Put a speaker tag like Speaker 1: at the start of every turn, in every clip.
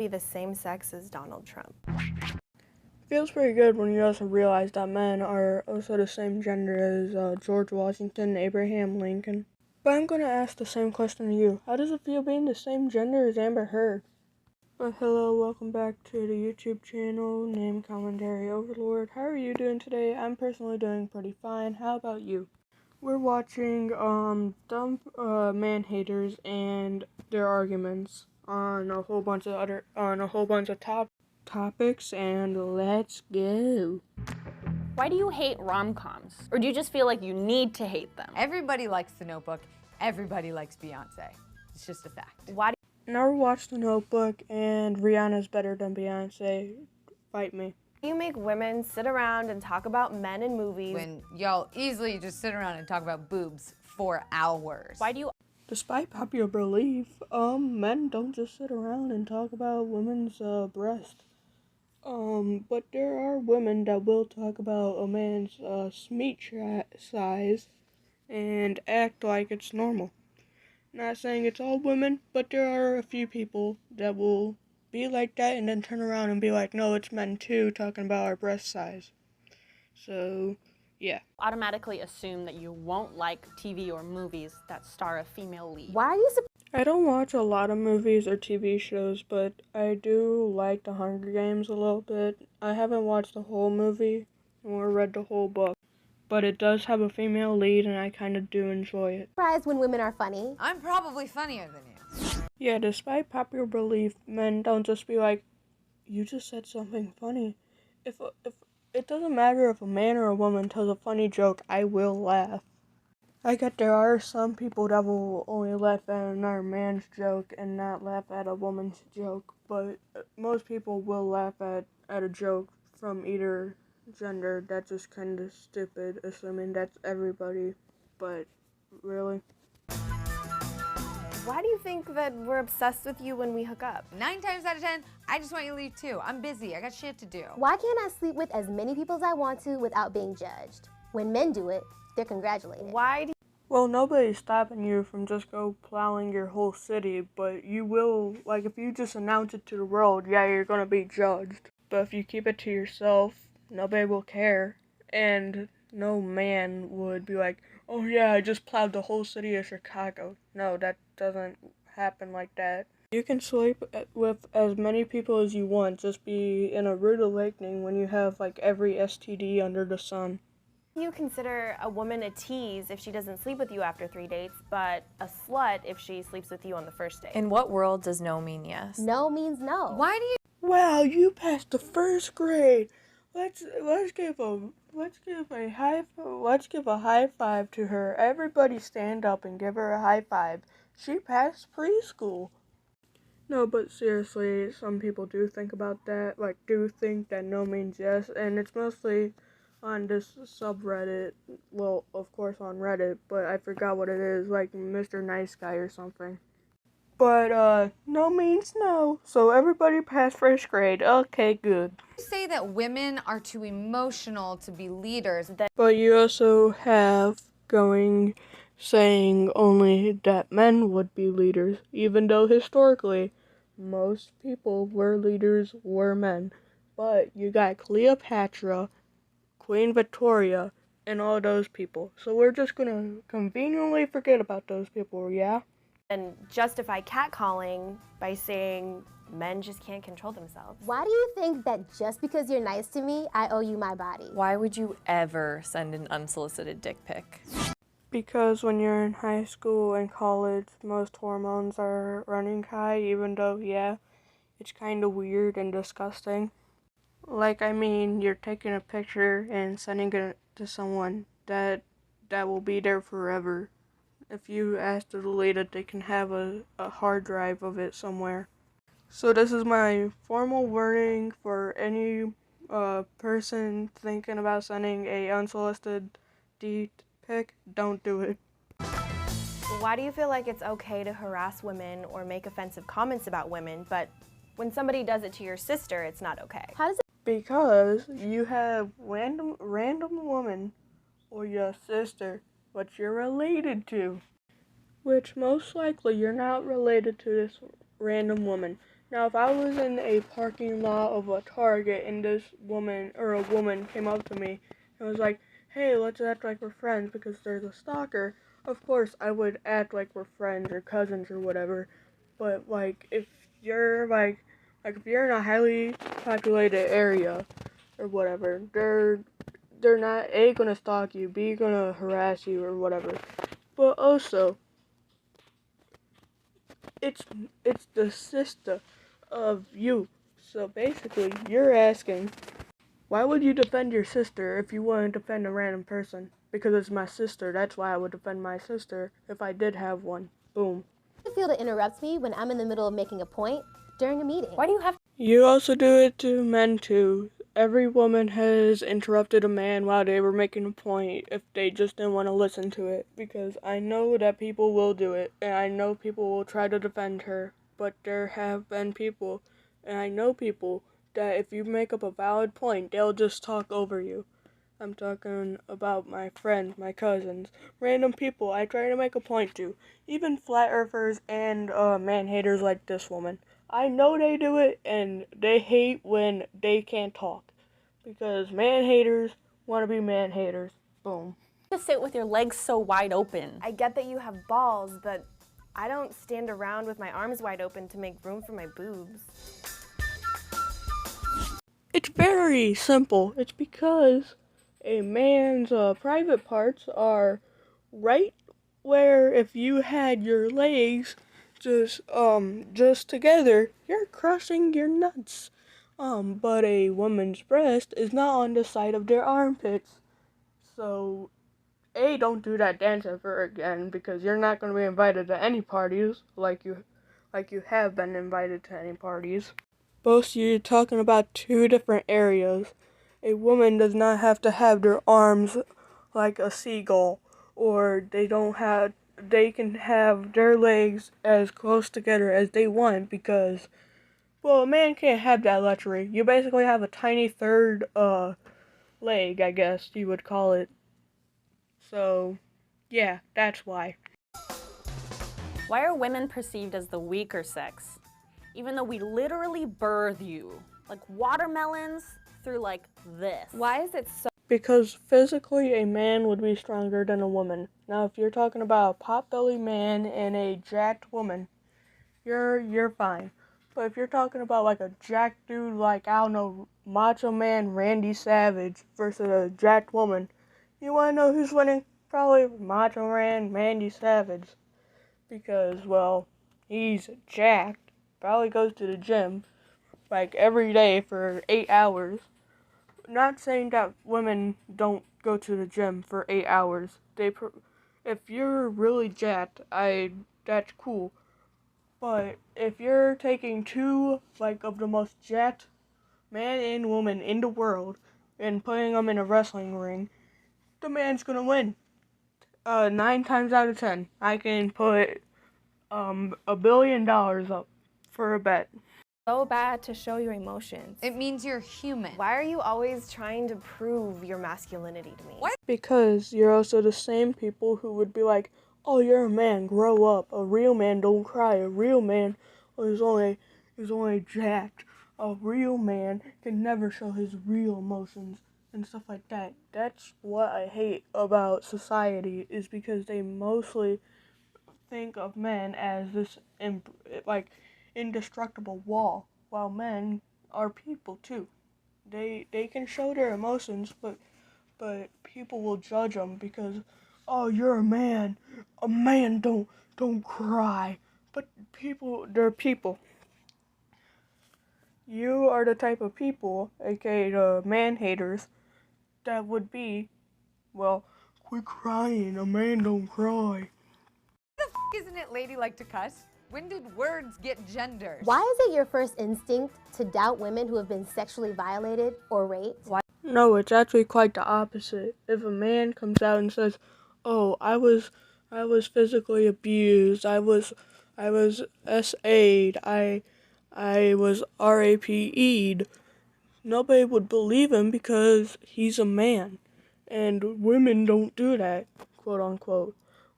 Speaker 1: Be the same sex as Donald Trump.
Speaker 2: Feels pretty good when you also realize that men are also the same gender as George Washington, Abraham Lincoln. But I'm going to ask the same question to you. How does it feel being the same gender as Amber Heard? But hello, welcome back to the YouTube channel named Commentary.overlord. How are you doing today? I'm personally doing pretty fine. How about you? We're watching dumb man-haters and their arguments on a whole bunch of topics, and let's go.
Speaker 3: Why do you hate rom-coms? Or do you just feel like you need to hate them?
Speaker 4: Everybody likes The Notebook. Everybody likes Beyonce. It's just a fact.
Speaker 3: Why do
Speaker 2: Never watched The Notebook, and Rihanna's better than Beyonce. Fight me.
Speaker 1: You make women sit around and talk about men in movies.
Speaker 4: When y'all easily just sit around and talk about boobs for hours.
Speaker 3: Why do you
Speaker 2: Despite popular belief, men don't just sit around and talk about women's breast. But there are women that will talk about a man's size and act like it's normal. Not saying it's all women, but there are a few people that will be like that and then turn around and be like, no, it's men too, talking about our breast size. So, yeah.
Speaker 3: automatically assume that you won't like TV or movies that star a female lead?
Speaker 1: Why are you
Speaker 2: I don't watch a lot of movies or TV shows, but I do like The Hunger Games a little bit. I haven't watched the whole movie or read the whole book, but it does have a female lead and I kind of do enjoy it.
Speaker 5: Surprised when women are funny?
Speaker 4: I'm probably funnier than you.
Speaker 2: Yeah, despite popular belief, men don't just be like, you just said something funny. If it doesn't matter if a man or a woman tells a funny joke, I will laugh. I get there are some people that will only laugh at another man's joke and not laugh at a woman's joke, but most people will laugh at a joke from either gender. That's just kind of stupid, assuming that's everybody, but really.
Speaker 1: Why do you think that we're obsessed with you when we hook up?
Speaker 4: 9 times out of 10, I just want you to leave too. I'm busy. I got shit to do.
Speaker 5: Why can't I sleep with as many people as I want to without being judged? When men do it, they're congratulated.
Speaker 1: Why do
Speaker 2: Well, nobody's stopping you from just go plowing your whole city, but you will, like, if you just announce it to the world, yeah, you're gonna be judged. But if you keep it to yourself, nobody will care, and no man would be like, oh yeah, I just plowed the whole city of Chicago. No, that doesn't happen like that. You can sleep with as many people as you want, just be in a rude awakening when you have, like, every STD under the sun.
Speaker 1: you consider a woman a tease if she doesn't sleep with you after 3 dates, but a slut if she sleeps with you on the first date?
Speaker 6: In what world does no mean yes?
Speaker 5: No means no.
Speaker 4: Why do you?
Speaker 2: Wow, you passed the first grade. Let's give a high five to her. Everybody stand up and give her a high five. She passed preschool. No, but seriously, some people do think about that. Like, do think that no means yes, and it's mostly on this subreddit. Well, of course on Reddit, but I forgot what it is, like Mr. Nice Guy or something. But, no means no. So everybody passed first grade. Okay, good.
Speaker 4: You say that women are too emotional to be leaders.
Speaker 2: But you also have saying only that men would be leaders, even though historically most people were men. But you got Cleopatra, Queen Victoria, and all those people. So we're just gonna conveniently forget about those people, yeah?
Speaker 1: And justify catcalling by saying men just can't control themselves.
Speaker 5: Why do you think that just because you're nice to me, I owe you my body?
Speaker 6: Why would you ever send an unsolicited dick pic?
Speaker 2: Because when you're in high school and college, most hormones are running high, even though, yeah, it's kind of weird and disgusting. Like, I mean, you're taking a picture and sending it to someone that will be there forever. If you ask to delete it, they can have a hard drive of it somewhere. So this is my formal warning for any person thinking about sending a unsolicited dick pic. Don't do it.
Speaker 1: Why do you feel like it's okay to harass women or make offensive comments about women, but when somebody does it to your sister, it's not okay?
Speaker 5: How does it
Speaker 2: Because you have random woman or your sister what you're related to, which most likely you're not related to this random woman. Now, if I was in a parking lot of a Target and this woman or a woman came up to me and was like, hey, let's act like we're friends because there's a stalker, of course I would act like we're friends or cousins or whatever. But like if you're like if you're in a highly populated area or whatever, they're not A gonna stalk you, B gonna harass you or whatever. But also it's the sister of you. So basically you're asking, why would you defend your sister if you wouldn't defend a random person? Because it's my sister. That's why I would defend my sister if I did have one. Boom.
Speaker 5: I feel to interrupt me when I'm in the middle of making a point during a meeting.
Speaker 3: Why do you have
Speaker 2: You also do it to men too. Every woman has interrupted a man while they were making a point if they just didn't want to listen to it. Because I know that people will do it, and I know people will try to defend her. But there have been people, and I know people, that if you make up a valid point, they'll just talk over you. I'm talking about my friends, my cousins, random people I try to make a point to. Even flat earthers and man haters like this woman. I know they do it, and they hate when they can't talk. Because man haters want to be man haters. Boom.
Speaker 3: to sit with your legs so wide open?
Speaker 1: I get that you have balls, but I don't stand around with my arms wide open to make room for my boobs.
Speaker 2: It's very simple. It's because a man's private parts are right where if you had your legs just together, you're crushing your nuts. But a woman's breast is not on the side of their armpits. So A, don't do that dance ever again because you're not going to be invited to any parties like you have been invited to any parties. Both you're talking about two different areas. A woman does not have to have their arms like a seagull, or they can have their legs as close together as they want because, well, a man can't have that luxury. You basically have a tiny third leg, I guess you would call it. So, yeah, that's why.
Speaker 3: Why are women perceived as the weaker sex? Even though we literally birth you, like watermelons through like this.
Speaker 1: Why is it so
Speaker 2: Because physically a man would be stronger than a woman. Now if you're talking about a pot-bellied man and a jacked woman, you're fine. But if you're talking about like a jacked dude like, I don't know, Macho Man Randy Savage versus a jacked woman, you wanna know who's winning? Probably Macho Man Randy Savage. Because, well, he's jacked, probably goes to the gym like every day for 8 hours. Not saying that women don't go to the gym for 8 hours. If you're really jacked, that's cool. But if you're taking two like of the most jacked man and woman in the world and putting them in a wrestling ring, the man's gonna win. 9 times out of 10, I can put $1 billion up for a bet.
Speaker 1: bad to show your emotions?
Speaker 4: It means you're human.
Speaker 1: Why are you always trying to prove your masculinity to me?
Speaker 4: What?
Speaker 2: Because you're also the same people who would be like, oh, you're a man, grow up. A real man don't cry. A real man is only jacked. A real man can never show his real emotions and stuff like that. That's what I hate about society, is because they mostly think of men as this indestructible wall, while men are people too. They can show their emotions, but people will judge them because, oh, you're a man. A man don't cry. But they're people. You are the type of people, aka the man haters, that would be, well, quit crying. A man don't cry.
Speaker 4: Isn't it ladylike to cuss? When did words get gendered?
Speaker 5: Why is it your first instinct to doubt women who have been sexually violated or raped?
Speaker 2: No, it's actually quite the opposite. If a man comes out and says, "Oh, I was physically abused. I was SA'd. I was RAPE'd," nobody would believe him because he's a man. And women don't do that, quote unquote.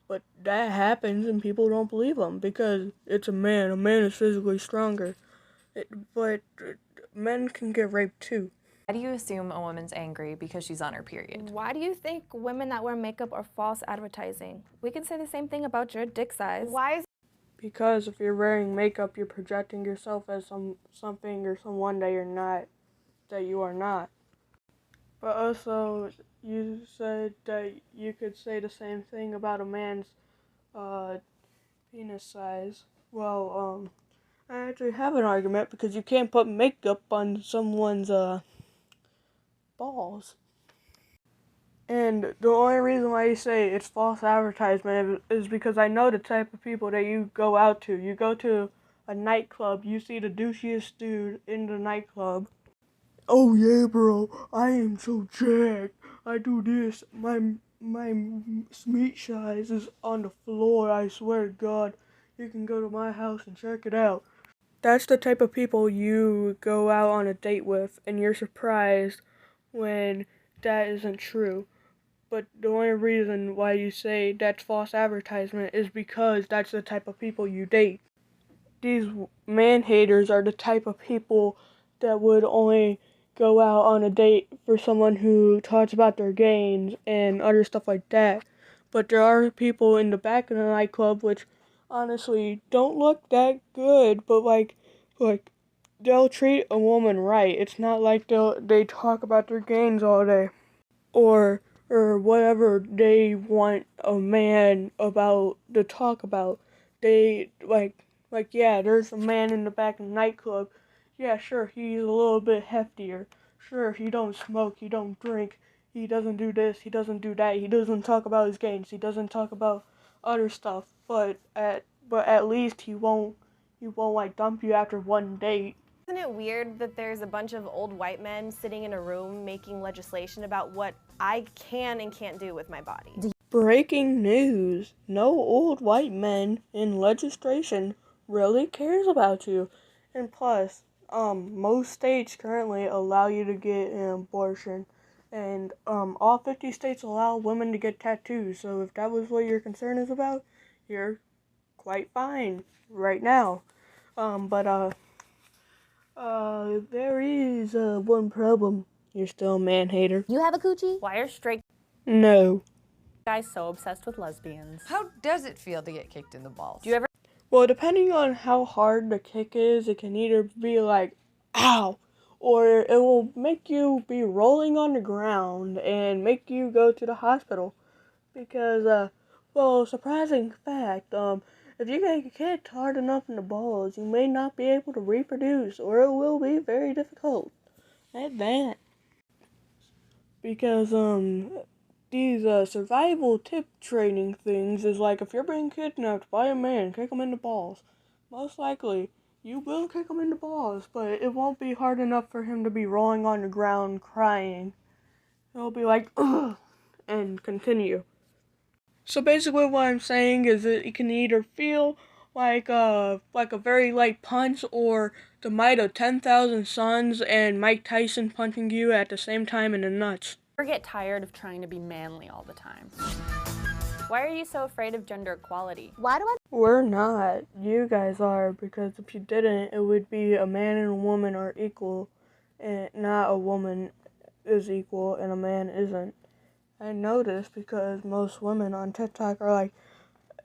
Speaker 2: But that happens and people don't believe him because it's a man. A man is physically stronger. But men can get raped too.
Speaker 6: Why do you assume a woman's angry because she's on her period?
Speaker 1: Why do you think women that wear makeup are false advertising? We can say the same thing about your dick size. Why is
Speaker 2: Because if you're wearing makeup, you're projecting yourself as something or someone that you are not. But also, you said that you could say the same thing about a man's penis size. Well, I actually have an argument because you can't put makeup on someone's balls. And the only reason why you say it's false advertisement is because I know the type of people that you go out to. You go to a nightclub, you see the douchiest dude in the nightclub. Oh yeah, bro, I am so jacked. I do this. My meat size is on the floor. I swear to God, you can go to my house and check it out. That's the type of people you go out on a date with, and you're surprised when that isn't true. But the only reason why you say that's false advertisement is because that's the type of people you date. These man haters are the type of people that would only go out on a date for someone who talks about their gains and other stuff like that. But there are people in the back of the nightclub which honestly don't look that good, but like they'll treat a woman right. It's not like they talk about their gains all day or whatever they want a man about to talk about. They yeah, there's a man in the back of the nightclub. Yeah, sure, he's a little bit heftier. Sure, he don't smoke, he don't drink, he doesn't do this, he doesn't do that, he doesn't talk about his gains, he doesn't talk about other stuff, but at least he won't like dump you after one date.
Speaker 1: Isn't it weird that there's a bunch of old white men sitting in a room making legislation about what I can and can't do with my body?
Speaker 2: Breaking news. No old white men in legislation really cares about you. And plus, most states currently allow you to get an abortion. And all 50 states allow women to get tattoos. So if that was what your concern is about, you're quite fine right now. But there is one problem. You're still a man hater.
Speaker 5: You have a coochie?
Speaker 3: Why are straight
Speaker 2: No.
Speaker 3: guys so obsessed with lesbians?
Speaker 4: How does it feel to get kicked in the balls?
Speaker 3: Do you ever
Speaker 2: Well, depending on how hard the kick is, it can either be like, ow, or it will make you be rolling on the ground and make you go to the hospital. Because, well, surprising fact, if you get kicked hard enough in the balls, you may not be able to reproduce, or it will be very difficult at that. Because, these survival tip training things is like if you're being kidnapped by a man, kick him in the balls. Most likely, you will kick him in the balls, but it won't be hard enough for him to be rolling on the ground crying. It'll be like, ugh, and continue. So basically what I'm saying is that it can either feel like a very light punch or the might of 10,000 suns and Mike Tyson punching you at the same time in the nuts.
Speaker 3: get tired of trying to be manly all the time? Why are you so afraid of gender equality?
Speaker 5: Why do I?
Speaker 2: We're not. You guys are, because if you didn't, it would be a man and a woman are equal, and not a woman is equal and a man isn't. I know this because most women on TikTok are like,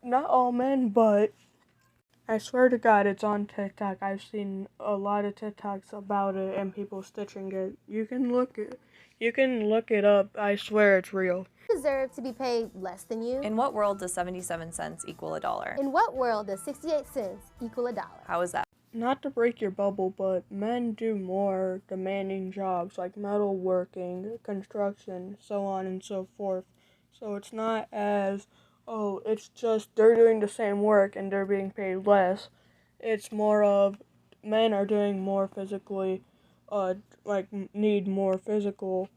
Speaker 2: not all men, but I swear to God it's on TikTok. I've seen a lot of TikToks about it and people stitching it. You can look it up. I swear it's real.
Speaker 5: Deserve to be paid less than you?
Speaker 6: In what world does 77 cents equal a dollar?
Speaker 5: In what world does 68 cents equal $1?
Speaker 6: How is that?
Speaker 2: Not to break your bubble, but men do more demanding jobs like metalworking, construction, so on and so forth. So it's not as, oh, it's just they're doing the same work and they're being paid less. It's more of men are doing more physically, need more physical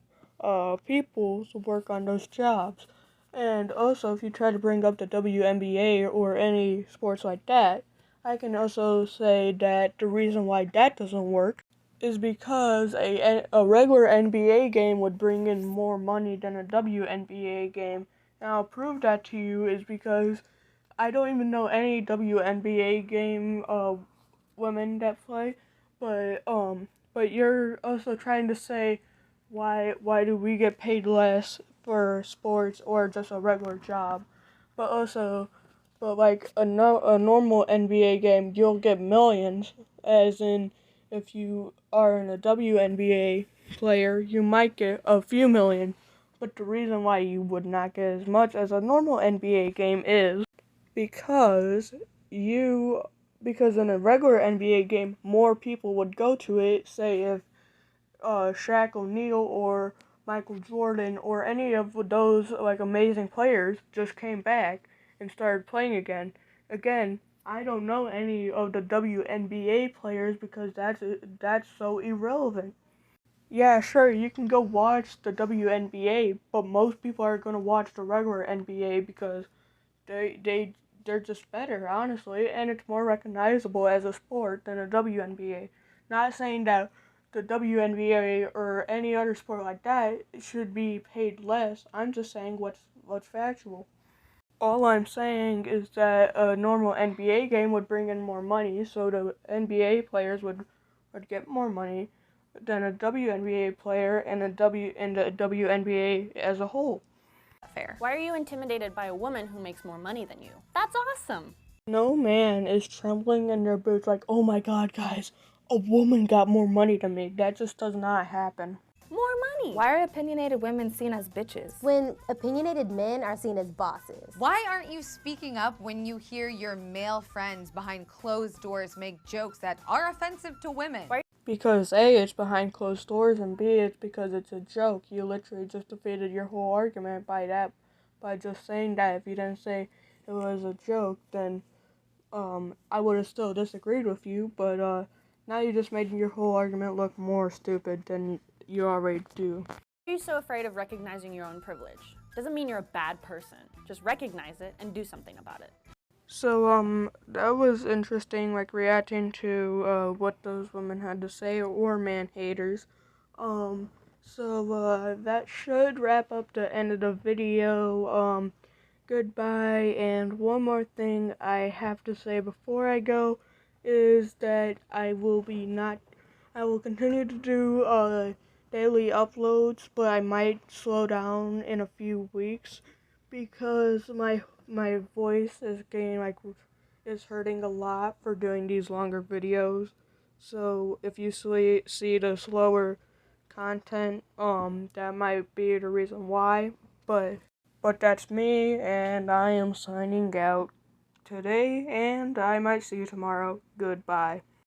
Speaker 2: people to work on those jobs. And also, if you try to bring up the WNBA or any sports like that, I can also say that the reason why that doesn't work is because a regular NBA game would bring in more money than a WNBA game. And I'll prove that to you is because I don't even know any WNBA game women that play, but you're also trying to say why do we get paid less for sports or just a regular job, but also but like a normal NBA game you'll get millions, as in if you are in a WNBA player you might get a few million, but the reason why you would not get as much as a normal NBA game is because you because in a regular NBA game, more people would go to it. Say if Shaq O'Neal or Michael Jordan or any of those like amazing players just came back and started playing again. Again, I don't know any of the WNBA players because that's so irrelevant. Yeah, sure, you can go watch the WNBA, but most people are gonna watch the regular NBA because they're just better, honestly, and it's more recognizable as a sport than a WNBA. Not saying that the WNBA or any other sport like that should be paid less. I'm just saying what's factual. All I'm saying is that a normal NBA game would bring in more money, so the NBA players would get more money than a WNBA player and the WNBA as a whole.
Speaker 6: Fair.
Speaker 3: Why are you intimidated by a woman who makes more money than you? That's awesome.
Speaker 2: No man is trembling in their boots like, oh my god, guys, a woman got more money than me. That just does not happen.
Speaker 3: More money.
Speaker 1: Why are opinionated women seen as bitches?
Speaker 5: When opinionated men are seen as bosses.
Speaker 4: Why aren't you speaking up when you hear your male friends behind closed doors make jokes that are offensive to women?
Speaker 2: Because A, it's behind closed doors, and B, it's because it's a joke. You literally just defeated your whole argument by just saying that. If you didn't say it was a joke, then I would have still disagreed with you, but now you just made your whole argument look more stupid than you already do.
Speaker 3: Why are you so afraid of recognizing your own privilege? Doesn't mean you're a bad person. Just recognize it and do something about it.
Speaker 2: So, that was interesting, like, reacting to, what those women had to say, or man-haters. That should wrap up the end of the video. Goodbye, and one more thing I have to say before I go is that I will continue to do, daily uploads, but I might slow down in a few weeks because my voice is is hurting a lot for doing these longer videos. So if you see the slower content, that might be the reason why, but that's me, and I am signing out today, and I might see you tomorrow. Goodbye.